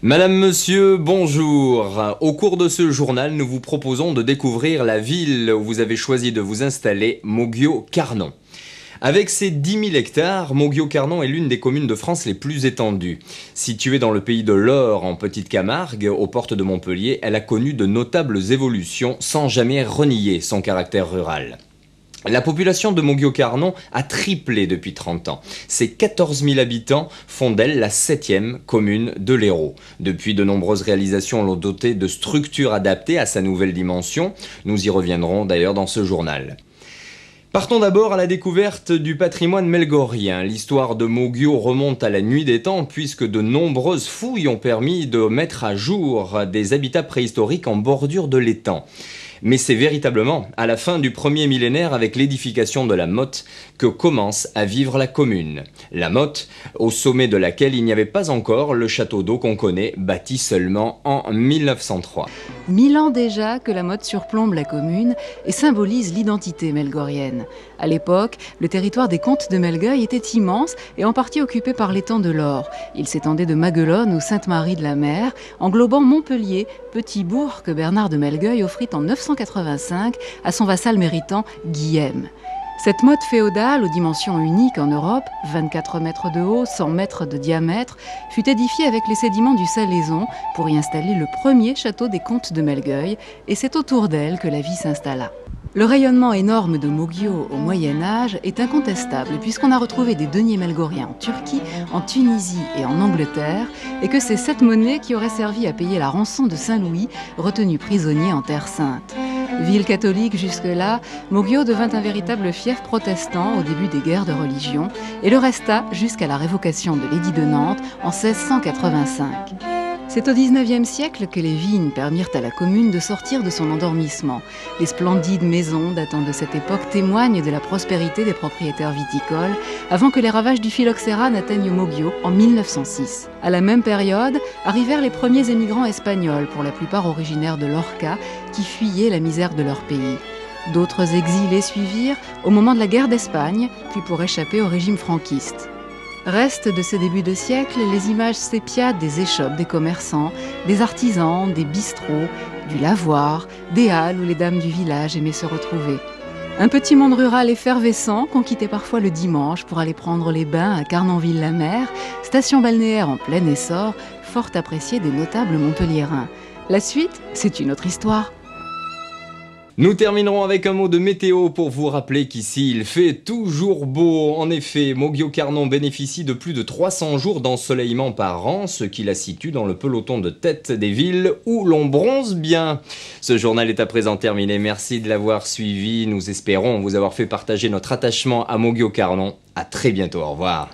Madame, monsieur, bonjour. Au cours de ce journal, nous vous proposons de découvrir la ville où vous avez choisi de vous installer, Moguio-Carnon. Avec ses 10 000 hectares, Moguio-Carnon est l'une des communes de France les plus étendues. Située dans le pays de l'Or, en Petite Camargue, aux portes de Montpellier, elle a connu de notables évolutions sans jamais renier son caractère rural. La population de Moguio-Carnon a triplé depuis 30 ans. Ses 14 000 habitants font d'elle la 7e commune de l'Hérault. Depuis, de nombreuses réalisations l'ont dotée de structures adaptées à sa nouvelle dimension. Nous y reviendrons d'ailleurs dans ce journal. Partons d'abord à la découverte du patrimoine melgorien. L'histoire de Moguio remonte à la nuit des temps puisque de nombreuses fouilles ont permis de mettre à jour des habitats préhistoriques en bordure de l'étang. Mais c'est véritablement à la fin du premier millénaire avec l'édification de la motte que commence à vivre la commune. La motte, au sommet de laquelle il n'y avait pas encore le château d'eau qu'on connaît, bâti seulement en 1903. 1000 ans déjà que la motte surplombe la commune et symbolise l'identité melgorienne. À l'époque, le territoire des comtes de Melgueil était immense et en partie occupé par l'étang de l'Or. Il s'étendait de Maguelone ou Sainte-Marie-de-la-Mer, englobant Montpellier, petit bourg que Bernard de Melgueil offrit en 985 à son vassal méritant Guillaume. Cette motte féodale, aux dimensions uniques en Europe, 24 mètres de haut, 100 mètres de diamètre, fut édifiée avec les sédiments du Salaison pour y installer le premier château des comtes de Melgueil, et c'est autour d'elle que la vie s'installa. Le rayonnement énorme de Moguio au Moyen-Âge est incontestable puisqu'on a retrouvé des deniers melgoriens en Turquie, en Tunisie et en Angleterre, et que c'est cette monnaie qui aurait servi à payer la rançon de Saint-Louis, retenu prisonnier en Terre Sainte. Ville catholique jusque-là, Moguio devint un véritable fief protestant au début des guerres de religion et le resta jusqu'à la révocation de l'édit de Nantes en 1685. C'est au XIXe siècle que les vignes permirent à la commune de sortir de son endormissement. Les splendides maisons datant de cette époque témoignent de la prospérité des propriétaires viticoles avant que les ravages du phylloxéra n'atteignent Moguio en 1906. À la même période, arrivèrent les premiers émigrants espagnols, pour la plupart originaires de Lorca, qui fuyaient la misère de leur pays. D'autres exilés suivirent au moment de la guerre d'Espagne, puis pour échapper au régime franquiste. Restent de ce début de siècle les images sépiades des échoppes des commerçants, des artisans, des bistrots, du lavoir, des halles où les dames du village aimaient se retrouver. Un petit monde rural effervescent qu'on quittait parfois le dimanche pour aller prendre les bains à Carnonville-la-Mer, station balnéaire en plein essor, fort appréciée des notables montpelliérains. La suite, c'est une autre histoire. Nous terminerons avec un mot de météo pour vous rappeler qu'ici il fait toujours beau. En effet, Moguio-Carnon bénéficie de plus de 300 jours d'ensoleillement par an, ce qui la situe dans le peloton de tête des villes où l'on bronze bien. Ce journal est à présent terminé. Merci de l'avoir suivi. Nous espérons vous avoir fait partager notre attachement à Moguio-Carnon. À très bientôt. Au revoir.